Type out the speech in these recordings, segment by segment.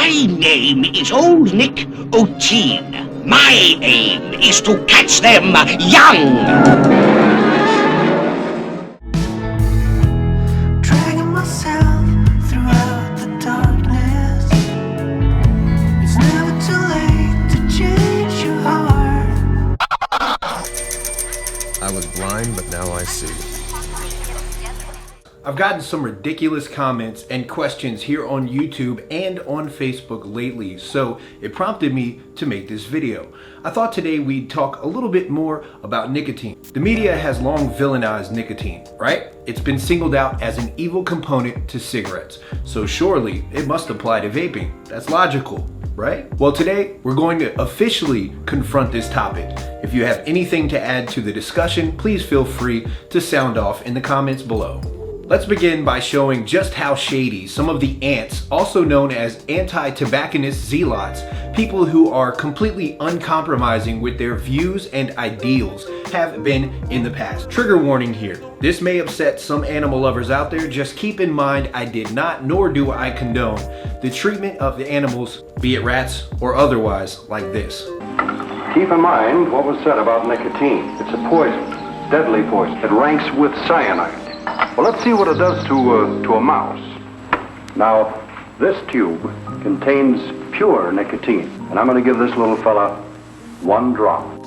My name is Old Nick 𝐿𝐼𝐴. My aim is to catch them young. Dragging myself throughout the darkness. It's never too late to change your heart. I was blind, but now I see. I've gotten some ridiculous comments and questions here on YouTube and on Facebook lately, so it prompted me to make this video. I thought today we'd talk a little bit more about nicotine. The media has long villainized nicotine, right? It's been singled out as an evil component to cigarettes, so surely it must apply to vaping. That's logical, right? Well, today we're going to officially confront this topic. If you have anything to add to the discussion, please feel free to sound off in the comments below. Let's begin by showing just how shady some of the ANTZ, also known as anti-tobacconists zealots, people who are completely uncompromising with their views and ideals, have been in the past. Trigger warning here. This may upset some animal lovers out there. Just keep in mind I did not, nor do I condone, the treatment of the animals, be it rats or otherwise, like this. Keep in mind what was said about nicotine. It's a poison, deadly poison. It ranks with cyanide. Well, let's see what it does to a mouse. Now, this tube contains pure nicotine, and I'm going to give this little fella 1 drop.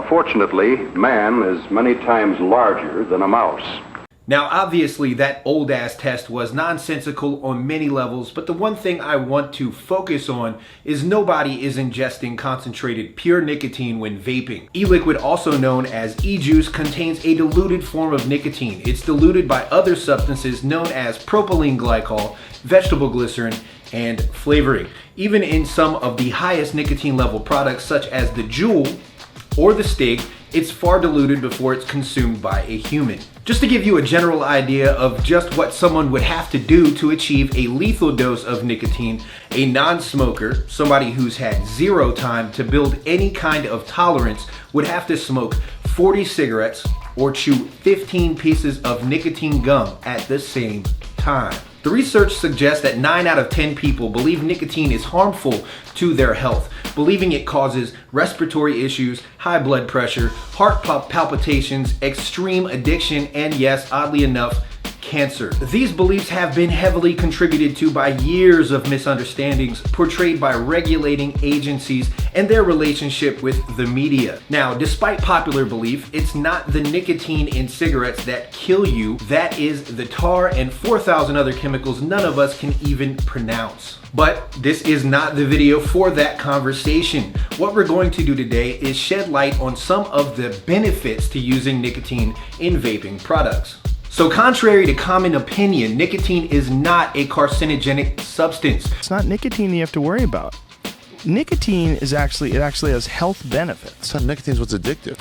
Fortunately, man is many times larger than a mouse. Now, obviously, that old-ass test was nonsensical on many levels, but the one thing I want to focus on is nobody is ingesting concentrated pure nicotine when vaping. E-liquid, also known as e-juice, contains a diluted form of nicotine. It's diluted by other substances known as propylene glycol, vegetable glycerin, and flavoring. Even in some of the highest nicotine level products, such as the JUUL, or the steak, it's far diluted before it's consumed by a human. Just to give you a general idea of just what someone would have to do to achieve a lethal dose of nicotine, a non-smoker, somebody who's had zero time to build any kind of tolerance, would have to smoke 40 cigarettes or chew 15 pieces of nicotine gum at the same time. The research suggests that 9 out of 10 people believe nicotine is harmful to their health, believing it causes respiratory issues, high blood pressure, heart palpitations, extreme addiction, and yes, oddly enough, cancer. These beliefs have been heavily contributed to by years of misunderstandings portrayed by regulating agencies and their relationship with the media. Now, despite popular belief, it's not the nicotine in cigarettes that kill you. That is the tar and 4,000 other chemicals none of us can even pronounce. But this is not the video for that conversation. What we're going to do today is shed light on some of the benefits to using nicotine in vaping products. So contrary to common opinion, nicotine is not a carcinogenic substance. It's not nicotine you have to worry about. Nicotine is actually has health benefits. So nicotine's what's addictive.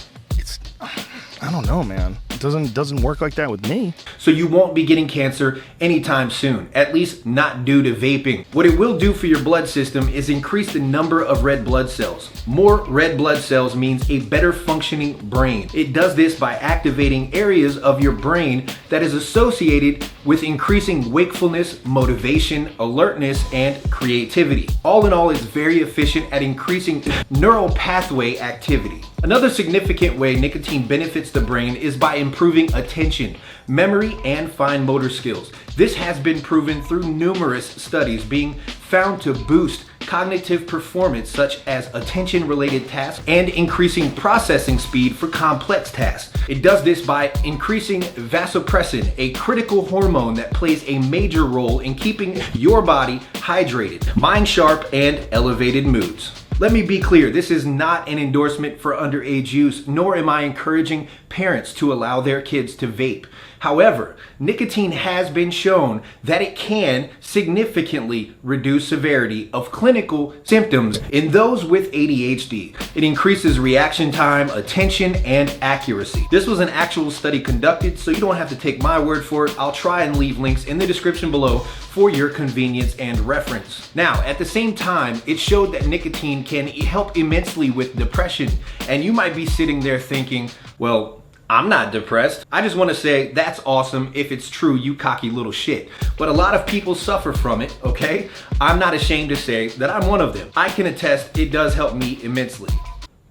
I don't know, man. It doesn't work like that with me. So you won't be getting cancer anytime soon, at least not due to vaping. What it will do for your blood system is increase the number of red blood cells. More red blood cells means a better functioning brain. It does this by activating areas of your brain that is associated with increasing wakefulness, motivation, alertness, and creativity. All in all, it's very efficient at increasing neural pathway activity. Another significant way nicotine benefits the brain is by improving attention, memory, and fine motor skills. This has been proven through numerous studies, being found to boost cognitive performance such as attention-related tasks and increasing processing speed for complex tasks. It does this by increasing vasopressin, a critical hormone that plays a major role in keeping your body hydrated, mind sharp, and elevated moods. Let me be clear, this is not an endorsement for underage use, nor am I encouraging parents to allow their kids to vape. However, nicotine has been shown that it can significantly reduce severity of clinical symptoms in those with ADHD. It increases reaction time, attention, and accuracy. This was an actual study conducted, so you don't have to take my word for it. I'll try and leave links in the description below for your convenience and reference. Now, at the same time, it showed that nicotine can help immensely with depression. And you might be sitting there thinking, well, I'm not depressed. I just want to say that's awesome if it's true, you cocky little shit. But a lot of people suffer from it, okay? I'm not ashamed to say that I'm one of them. I can attest it does help me immensely.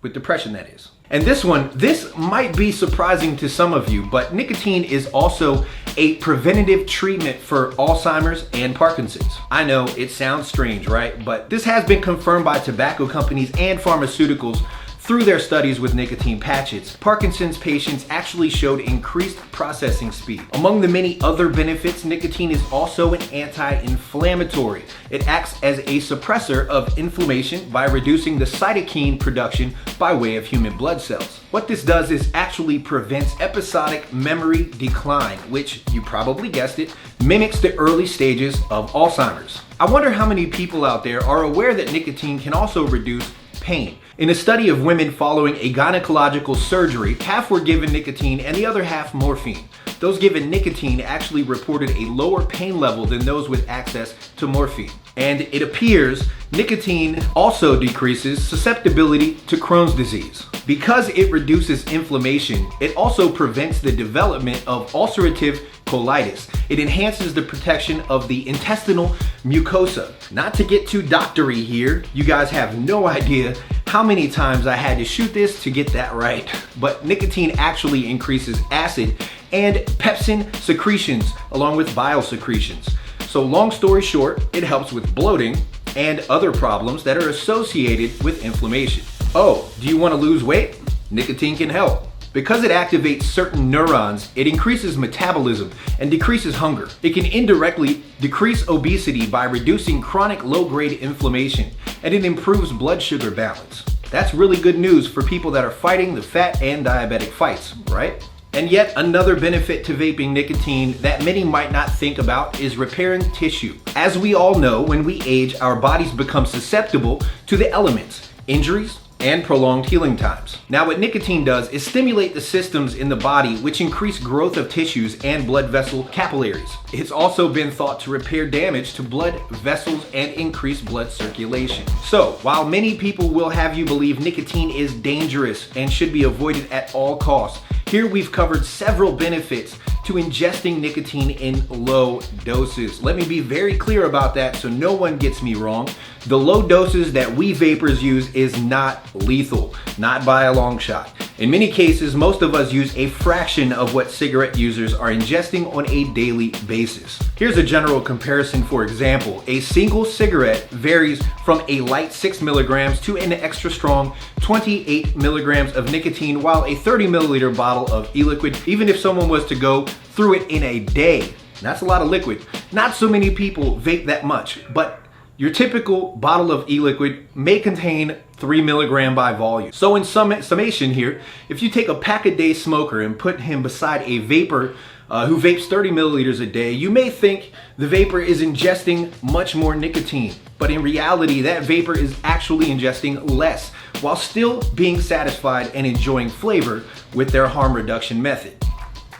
With depression, that is. And this might be surprising to some of you, but nicotine is also a preventative treatment for Alzheimer's and Parkinson's. I know it sounds strange, right? But this has been confirmed by tobacco companies and pharmaceuticals through their studies with nicotine patches. Parkinson's patients actually showed increased processing speed. Among the many other benefits, nicotine is also an anti-inflammatory. It acts as a suppressor of inflammation by reducing the cytokine production by way of human blood cells. What this does is actually prevents episodic memory decline, which, you probably guessed it, mimics the early stages of Alzheimer's. I wonder how many people out there are aware that nicotine can also reduce pain. In a study of women following a gynecological surgery, half were given nicotine and the other half morphine. Those given nicotine actually reported a lower pain level than those with access to morphine. And it appears nicotine also decreases susceptibility to Crohn's disease. Because it reduces inflammation, it also prevents the development of ulcerative colitis. It enhances the protection of the intestinal mucosa. Not to get too doctory here, you guys have no idea how many times I had to shoot this to get that right. But nicotine actually increases acid and pepsin secretions along with bile secretions. So long story short, it helps with bloating and other problems that are associated with inflammation. Oh, do you want to lose weight? Nicotine can help. Because it activates certain neurons, it increases metabolism and decreases hunger. It can indirectly decrease obesity by reducing chronic low-grade inflammation, and it improves blood sugar balance. That's really good news for people that are fighting the fat and diabetic fights, right? And yet another benefit to vaping nicotine that many might not think about is repairing tissue. As we all know, when we age, our bodies become susceptible to the elements, injuries, and prolonged healing times. Now, what nicotine does is stimulate the systems in the body which increase growth of tissues and blood vessel capillaries. It's also been thought to repair damage to blood vessels and increase blood circulation. So, while many people will have you believe nicotine is dangerous and should be avoided at all costs, here we've covered several benefits to ingesting nicotine in low doses. Let me be very clear about that so no one gets me wrong. The low doses that we vapors use is not lethal, not by a long shot. In many cases, most of us use a fraction of what cigarette users are ingesting on a daily basis. Here's a general comparison. For example, a single cigarette varies from a light 6 milligrams to an extra strong 28 milligrams of nicotine, while a 30 milliliter bottle of e-liquid, even if someone was to go through it in a day, that's a lot of liquid. Not so many people vape that much, but your typical bottle of e-liquid may contain 3 milligram by volume. So in summation here, if you take a pack-a-day smoker and put him beside a vapor who vapes 30 milliliters a day, you may think the vapor is ingesting much more nicotine. But in reality, that vapor is actually ingesting less while still being satisfied and enjoying flavor with their harm reduction method.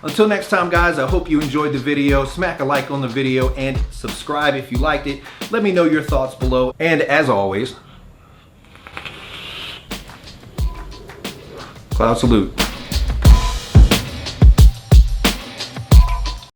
Until next time, guys, I hope you enjoyed the video. Smack a like on the video and subscribe if you liked it. Let me know your thoughts below. And as always, 𝐬𝐿 salute.